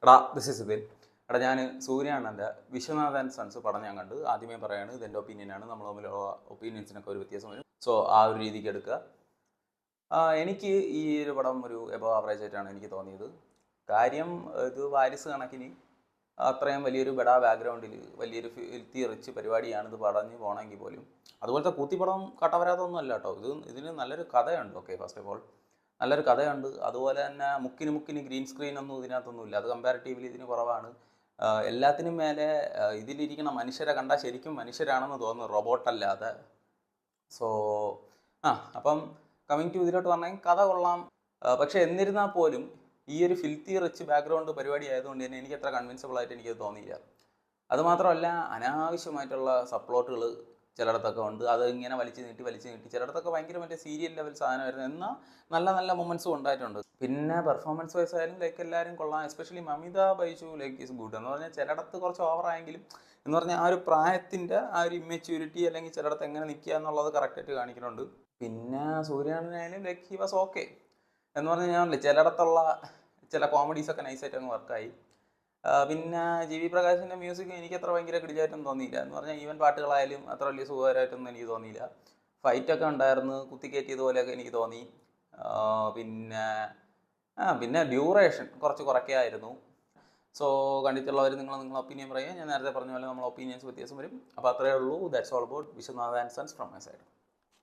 എടാ this is ഇതിൽ എടാ ഞാൻ സൂര്യാണൻ്റെ വിശ്വനാഥൻ സൺസ് പടം ഞാൻ കണ്ട്. ആദ്യമേ പറയാണ്, ഇതെൻ്റെ ഒപ്പീനിയനാണ്. നമ്മൾ തമ്മിലുള്ള ഒപ്പീനിയൻസിനൊക്കെ ഒരു വ്യത്യാസം വരും. സോ ആ ഒരു രീതിക്ക് എടുക്കുക. എനിക്ക് ഈ ഒരു പടം ഒരു എബവ് ആവറേജ് ആയിട്ടാണ് എനിക്ക് തോന്നിയത്. കാര്യം, ഇത് വാരിസ് കണക്കിന് അത്രയും വലിയൊരു ബെഡാ ബാക്ക്ഗ്രൗണ്ടിൽ വലിയൊരു ഫിൽത്തി റിച്ച് പരിപാടിയാണ് ഇത് പറഞ്ഞു പോകണമെങ്കിൽ പോലും അതുപോലത്തെ കൂത്തിപ്പടം കട്ടവരാതൊന്നും അല്ല കേട്ടോ. ഇതിന് നല്ലൊരു കഥയുണ്ട്. ഓക്കെ, ഫസ്റ്റ് ഓഫ് ഓൾ നല്ലൊരു കഥയുണ്ട്. അതുപോലെ തന്നെ മുക്കിന് ഗ്രീൻ സ്ക്രീൻ ഒന്നും ഇതിനകത്തൊന്നും ഇല്ല. അത് കമ്പാരിറ്റീവ്ലി ഇതിന് കുറവാണ്. എല്ലാത്തിനും മേലെ ഇതിലിരിക്കുന്ന മനുഷ്യരെ കണ്ടാൽ ശരിക്കും മനുഷ്യരാണെന്ന് തോന്നുന്നു, റോബോട്ടല്ലാതെ. സോ അപ്പം കമ്മിങ് ടു ഇതിലോട്ട് പറഞ്ഞെങ്കിൽ കഥ കൊള്ളാം. പക്ഷെ എന്നിരുന്നാൽ പോലും ഈ ഒരു ഫിൽത്തി റിച്ച് ബാക്ക്ഗ്രൗണ്ട് പരിപാടി ആയതുകൊണ്ട് തന്നെ എനിക്ക് അത്ര കൺവിൻസബിൾ ആയിട്ട് എനിക്കത് തോന്നിയില്ല. അതുമാത്രമല്ല, അനാവശ്യമായിട്ടുള്ള സപ്ലോട്ടുകൾ ചിലയിടത്തൊക്കെ ഉണ്ട്. അത് ഇങ്ങനെ വലിച്ചു നീട്ടി ചിലയിടത്തൊക്കെ ഭയങ്കര മറ്റേ സീരിയൽ ലെവൽ സാധനമായിരുന്നു. എന്നാൽ നല്ല മൊമെൻറ്റ്സും ഉണ്ടായിട്ടുണ്ട്. പിന്നെ പെർഫോമൻസ് വൈസ് ആയാലും ലൈക്ക് എല്ലാവരും കൊള്ളാം. Especially Mamitha Baiju like is good. എന്ന് പറഞ്ഞാൽ ചിലയിടത്ത് കുറച്ച് ഓവറായെങ്കിലും എന്ന് പറഞ്ഞാൽ ആ ഒരു പ്രായത്തിൻ്റെ ആ ഒരു ഇമ്മെച്യൂരിറ്റി അല്ലെങ്കിൽ ചിലയിടത്ത് എങ്ങനെ നിൽക്കുക എന്നുള്ളത് കറക്റ്റായിട്ട് കാണിക്കുന്നുണ്ട്. പിന്നെ സൂര്യാണനായാലും ലൈക്ക് ഹി വാസ് ഓക്കെ. എന്ന് പറഞ്ഞാൽ ഞാൻ ചിലയിടത്തുള്ള ചില കോമഡീസൊക്കെ നൈസായിട്ട് അങ്ങ് വർക്കായി. പിന്നെ ജി വി പ്രകാശിൻ്റെ മ്യൂസിക് എനിക്ക് അത്ര ഭയങ്കര കിടിലായിട്ടൊന്നും തോന്നിയില്ല. എന്ന് പറഞ്ഞാൽ ഈവൻ പാട്ടുകളായാലും അത്ര വലിയ സുഖകരമായിട്ടൊന്നും എനിക്ക് തോന്നിയില്ല. ഫൈറ്റൊക്കെ ഉണ്ടായിരുന്നു, കുത്തിക്കയറ്റിയതുപോലെയൊക്കെ എനിക്ക് തോന്നി. പിന്നെ ഡ്യൂറേഷൻ കുറച്ച് കുറയ്ക്കായിരുന്നു. സോ കണ്ടിട്ടുള്ളവർ നിങ്ങളെ ഒപ്പീനിയൻ പറയുക. ഞാൻ നേരത്തെ പറഞ്ഞ പോലെ നമ്മൾ ഒപ്പീനിയൻസ് വ്യത്യാസം വരും. അപ്പോൾ അത്രയേ ഉള്ളൂ. That's all about Viswanathan sons from my side.